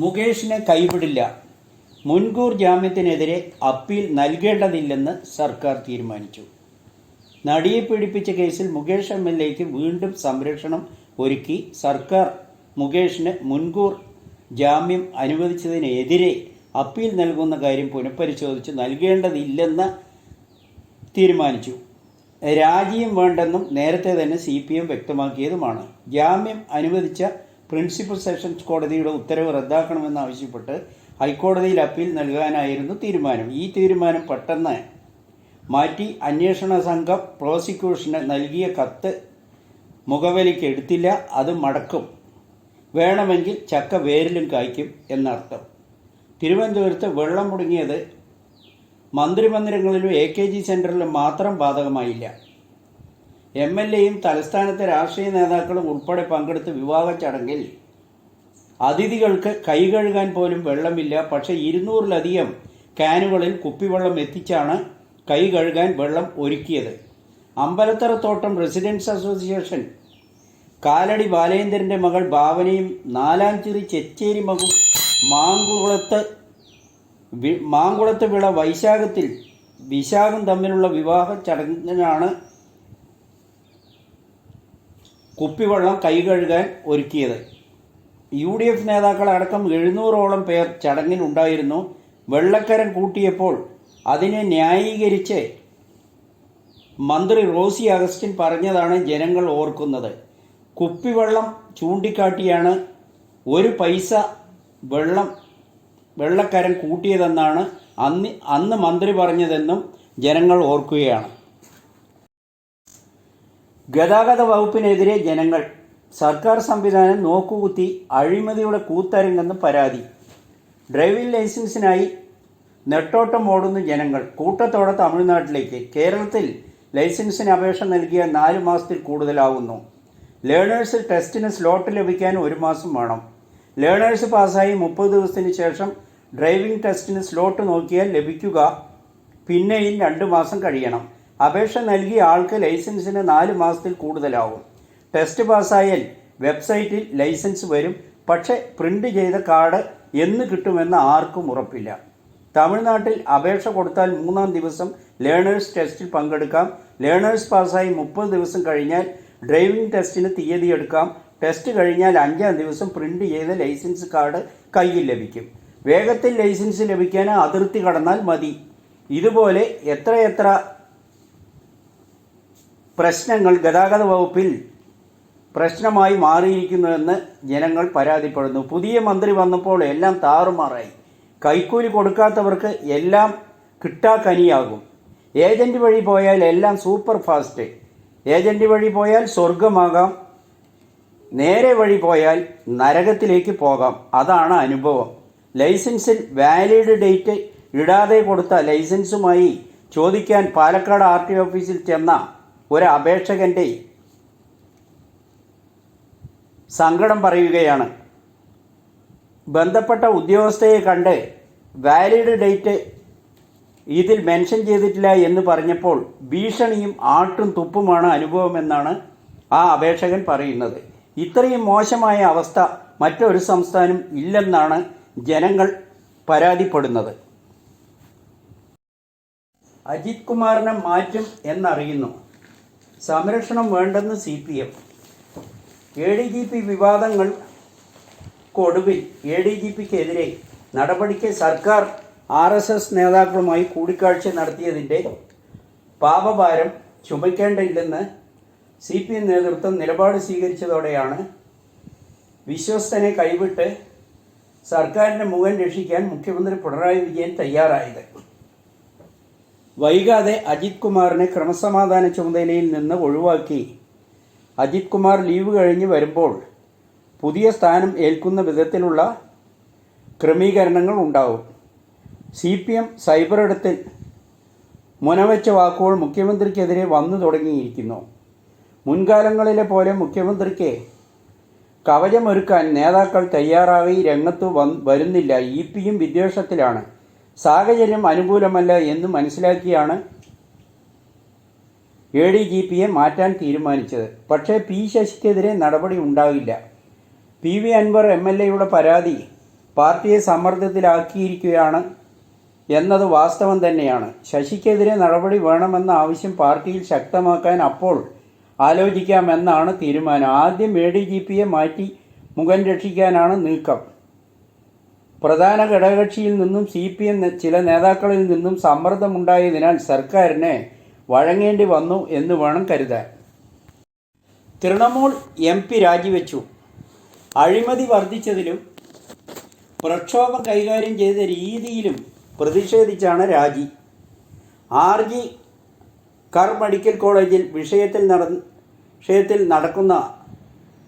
മുകേഷിനെ കൈവിടില്ല. മുൻകൂർ ജാമ്യത്തിനെതിരെ അപ്പീൽ നൽകേണ്ടതില്ലെന്ന് സർക്കാർ തീരുമാനിച്ചു. നടിയെ പീഡിപ്പിച്ച കേസിൽ മുകേഷ് MLAയ്ക്ക് വീണ്ടും സംരക്ഷണം ഒരുക്കി സർക്കാർ മുകേഷിന് മുൻകൂർ ജാമ്യം അനുവദിച്ചതിനെതിരെ അപ്പീൽ നൽകുന്ന കാര്യം പുനഃപരിശോധിച്ച് നൽകേണ്ടതില്ലെന്ന് തീരുമാനിച്ചു. രാജിയും വേണ്ടെന്നും നേരത്തെ തന്നെ CPM വ്യക്തമാക്കിയതുമാണ്. ജാമ്യം അനുവദിച്ച പ്രിൻസിപ്പൽ സെഷൻസ് കോടതിയുടെ ഉത്തരവ് റദ്ദാക്കണമെന്നാവശ്യപ്പെട്ട് ഹൈക്കോടതിയിൽ അപ്പീൽ നൽകാനായിരുന്നു തീരുമാനം. ഈ തീരുമാനം പെട്ടെന്ന് മാറ്റി അന്വേഷണ സംഘം പ്രോസിക്യൂഷന് നൽകിയ കത്ത് മുഖവിലയ്ക്ക് എടുത്തില്ല. അത് മടക്കും. വേണമെങ്കിൽ ചക്ക വേരിലും കായ്ക്കും എന്നർത്ഥം. തിരുവനന്തപുരത്ത് വെള്ളം മുടങ്ങിയത് മന്ത്രിമന്ദിരങ്ങളിലും AKG സെൻറ്ററിലും മാത്രം ബാധകമായില്ല. MLAയും തലസ്ഥാനത്തെ രാഷ്ട്രീയ നേതാക്കളും ഉൾപ്പെടെ പങ്കെടുത്ത വിവാഹ ചടങ്ങിൽ അതിഥികൾക്ക് കൈ കഴുകാൻ പോലും വെള്ളമില്ല. പക്ഷേ 200-ലധികം ക്യാനുകളിൽ കുപ്പിവെള്ളം എത്തിച്ചാണ് കൈ കഴുകാൻ വെള്ളം ഒരുക്കിയത്. അമ്പലത്തറത്തോട്ടം റെസിഡൻസ് അസോസിയേഷൻ കാലടി ബാലേന്ദ്രൻ്റെ മകൾ ഭാവനയും നാലാഞ്ചിറി ചെച്ചേരി മകും മാങ്കുളത്ത് വിള വിശാഖം തമ്മിലുള്ള വിവാഹ ചടങ്ങിനാണ് കുപ്പിവെള്ളം കൈ കഴുകാൻ ഒരുക്കിയത്. UDF നേതാക്കളടക്കം 700ഓളം പേർ ചടങ്ങിലുണ്ടായിരുന്നു. വെള്ളക്കരം കൂട്ടിയപ്പോൾ അതിനെ ന്യായീകരിച്ച് മന്ത്രി റോസി അഗസ്റ്റിൻ പറഞ്ഞതാണ് ജനങ്ങൾ ഓർക്കുന്നത്. കുപ്പിവെള്ളം ചൂണ്ടിക്കാട്ടിയാണ് 1 പൈസ വെള്ളക്കരം കൂട്ടിയതെന്നാണ് അന്ന് മന്ത്രി പറഞ്ഞതെന്നും ജനങ്ങൾ ഓർക്കുകയാണ്. ഗതാഗത വകുപ്പിനെതിരെ ജനങ്ങൾ. സർക്കാർ സംവിധാനം നോക്കുകുത്തി അഴിമതിയുടെ കൂത്തരങ്ങെന്ന് പരാതി. ഡ്രൈവിംഗ് ലൈസൻസിനായി നെട്ടോട്ടം ഓടുന്ന ജനങ്ങൾ കൂട്ടത്തോടെ തമിഴ്നാട്ടിലേക്ക്. കേരളത്തിൽ ലൈസൻസിന് അപേക്ഷ നൽകിയ 4 മാസത്തിൽ കൂടുതലാവുന്നു. ലേണേഴ്സ് ടെസ്റ്റിന് സ്ലോട്ട് ലഭിക്കാൻ 1 മാസം വേണം. ലേണേഴ്സ് പാസ്സായി 30 ദിവസത്തിന് ശേഷം ഡ്രൈവിംഗ് ടെസ്റ്റിന് സ്ലോട്ട് നോക്കിയാൽ ലഭിക്കുക പിന്നെയും 2 മാസം കഴിയണം. അപേക്ഷ നൽകിയ ആൾക്ക് ലൈസൻസിന് 4 മാസത്തിൽ കൂടുതലാവും. ടെസ്റ്റ് പാസ്സായാൽ വെബ്സൈറ്റിൽ ലൈസൻസ് വരും. പക്ഷേ പ്രിൻ്റ് ചെയ്ത കാർഡ് എന്ന് കിട്ടുമെന്ന് ആർക്കും ഉറപ്പില്ല. തമിഴ്നാട്ടിൽ അപേക്ഷ കൊടുത്താൽ 3-ാം ദിവസം ലേണേഴ്സ് ടെസ്റ്റിൽ പങ്കെടുക്കാം. ലേണേഴ്സ് പാസ്സായി 30 ദിവസം കഴിഞ്ഞാൽ ഡ്രൈവിംഗ് ടെസ്റ്റിന് തീയതി എടുക്കാം. ടെസ്റ്റ് കഴിഞ്ഞാൽ 5-ാം ദിവസം പ്രിൻ്റ് ചെയ്ത ലൈസൻസ് കാർഡ് കയ്യിൽ ലഭിക്കും. വേഗത്തിൽ ലൈസൻസ് ലഭിക്കാൻ അതിർത്തി കടന്നാൽ മതി. ഇതുപോലെ എത്രയെത്ര പ്രശ്നങ്ങൾ ഗതാഗത വകുപ്പിൽ പ്രശ്നമായി മാറിയിരിക്കുന്നുവെന്ന് ജനങ്ങൾ പരാതിപ്പെടുന്നു. പുതിയ മന്ത്രി വന്നപ്പോൾ എല്ലാം താറുമാറായി. കൈക്കൂലി കൊടുക്കാത്തവർക്ക് എല്ലാം കിട്ടാക്കനിയാകും. ഏജന്റ് വഴി പോയാൽ എല്ലാം സൂപ്പർ ഫാസ്റ്റ്. ഏജന്റ് വഴി പോയാൽ സ്വർഗമാകാം. നേരെ വഴി പോയാൽ നരകത്തിലേക്ക് പോകാം. അതാണ് അനുഭവം. ലൈസൻസിൽ വാലിഡ് ഡേറ്റ് ഇടാതെ കൊടുത്ത ലൈസൻസുമായി ചോദിക്കാൻ പാലക്കാട് RTO ഓഫീസിൽ ചെന്ന ഒരു അപേക്ഷകൻ്റെ സങ്കടം പറയുകയാണ്. ബന്ധപ്പെട്ട ഉദ്യോഗസ്ഥയെ കണ്ട് വാലിഡ് ഡേറ്റ് ഇതിൽ മെൻഷൻ ചെയ്തിട്ടില്ല എന്ന് പറഞ്ഞപ്പോൾ ഭീഷണിയും ആട്ടും തുപ്പുമാണ് അനുഭവമെന്നാണ് ആ അപേക്ഷകൻ പറയുന്നത്. ഇത്രയും മോശമായ അവസ്ഥ മറ്റൊരു സംസ്ഥാനം ഇല്ലെന്നാണ് ജനങ്ങൾ പരാതിപ്പെടുന്നത്. അജിത് കുമാറിനെ മാറ്റും എന്നറിയുന്നു. സംരക്ഷണം വേണ്ടെന്ന് CPM. ADGP വിവാദങ്ങൾക്കൊടുവിൽ ADGPക്കെതിരെ നടപടിക്ക് സർക്കാർ RSS നേതാക്കളുമായി കൂടിക്കാഴ്ച നടത്തിയതിൻ്റെ പാപഭാരം ചുമക്കേണ്ടതില്ലെന്ന് CPM നേതൃത്വം നിലപാട് സ്വീകരിച്ചതോടെയാണ് വിശ്വസ്തനെ കൈവിട്ട് സർക്കാരിൻ്റെ മുഖം രക്ഷിക്കാൻ മുഖ്യമന്ത്രി പിണറായി വിജയൻ തയ്യാറായത്. വൈകാതെ അജിത് കുമാറിനെ ക്രമസമാധാന ചുമതലയിൽ നിന്ന് ഒഴിവാക്കി അജിത് കുമാർ ലീവ് കഴിഞ്ഞ് വരുമ്പോൾ പുതിയ സ്ഥാനം ഏൽക്കുന്ന വിധത്തിലുള്ള ക്രമീകരണങ്ങൾ ഉണ്ടാവും. CPM സൈബറിടത്തിൽ മുനവെച്ച വാക്കുകൾ മുഖ്യമന്ത്രിക്കെതിരെ വന്നു തുടങ്ങിയിരിക്കുന്നു. മുൻകാലങ്ങളിലെ പോലെ മുഖ്യമന്ത്രിക്ക് കവചമൊരുക്കാൻ നേതാക്കൾ തയ്യാറായി രംഗത്ത് വരുന്നില്ല. EPയും വിദ്വേഷത്തിലാണ്. സാഹചര്യം അനുകൂലമല്ല എന്ന് മനസ്സിലാക്കിയാണ് ADGPയെ മാറ്റാൻ തീരുമാനിച്ചത്. പക്ഷേ P. ശശിക്കെതിരെ നടപടി ഉണ്ടാകില്ല. PV അൻവർ MLAയുടെ പരാതി പാർട്ടിയെ സമ്മർദ്ദത്തിലാക്കിയിരിക്കുകയാണ് എന്നത് വാസ്തവം തന്നെയാണ്. ശശിക്കെതിരെ നടപടി വേണമെന്ന ആവശ്യം പാർട്ടിയിൽ ശക്തമാക്കാൻ അപ്പോൾ ആലോചിക്കാമെന്നാണ് തീരുമാനം. ആദ്യം ADGPയെ മാറ്റി മുഖം രക്ഷിക്കാനാണ് നീക്കം. പ്രധാന ഘടകകക്ഷിയിൽ നിന്നും CPM ചില നേതാക്കളിൽ നിന്നും സമ്മർദ്ദമുണ്ടായതിനാൽ സർക്കാരിനെ വഴങ്ങേണ്ടി വന്നു എന്ന് വേണം കരുതാൻ. തൃണമൂൽ MP രാജിവെച്ചു. അഴിമതി വർദ്ധിച്ചതിലും പ്രക്ഷോഭം കൈകാര്യം ചെയ്ത രീതിയിലും പ്രതിഷേധിച്ചാണ് രാജി. RG കർ മെഡിക്കൽ കോളേജിൽ വിഷയത്തിൽ നടക്കുന്ന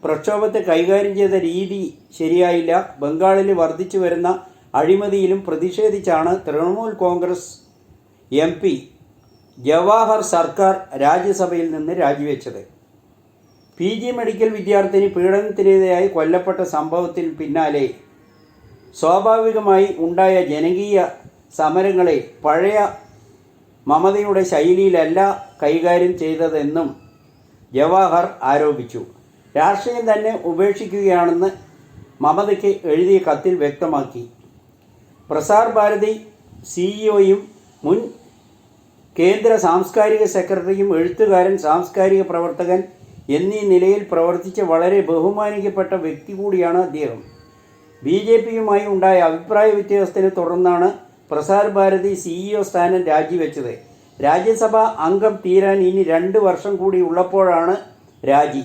പ്രക്ഷോഭത്തെ കൈകാര്യം ചെയ്ത രീതി ശരിയായില്ല. ബംഗാളിൽ വർദ്ധിച്ചു വരുന്ന അഴിമതിയിലും പ്രതിഷേധിച്ചാണ് തൃണമൂൽ കോൺഗ്രസ് MP ജവാഹർ സർക്കാർ രാജ്യസഭയിൽ നിന്ന് രാജിവെച്ചത്. PG മെഡിക്കൽ വിദ്യാർത്ഥിനി പീഡനത്തിനിരയായി കൊല്ലപ്പെട്ട സംഭവത്തിന് പിന്നാലെ സ്വാഭാവികമായി ഉണ്ടായ ജനകീയ സമരങ്ങളെ പഴയ മമതയുടെ ശൈലിയിലല്ല കൈകാര്യം ചെയ്തതെന്നും ജവാഹർ ആരോപിച്ചു. രാഷ്ട്രീയം തന്നെ ഉപേക്ഷിക്കുകയാണെന്ന് മമതയ്ക്ക് എഴുതിയ കത്തിൽ വ്യക്തമാക്കി. പ്രസാർ ഭാരതി CEO-യും മുൻ കേന്ദ്ര സാംസ്കാരിക സെക്രട്ടറിയും എഴുത്തുകാരൻ, സാംസ്കാരിക പ്രവർത്തകൻ എന്നീ നിലയിൽ പ്രവർത്തിച്ച വളരെ ബഹുമാനിക്കപ്പെട്ട വ്യക്തി കൂടിയാണ് അദ്ദേഹം. BJPയുമായി ഉണ്ടായ അഭിപ്രായ വ്യത്യാസത്തിനെ തുടർന്നാണ് പ്രസാർ ഭാരതി CEO സ്ഥാനം രാജിവെച്ചത്. രാജ്യസഭാ അംഗം തീരാൻ ഇനി 2 വർഷം കൂടി ഉള്ളപ്പോഴാണ് രാജി.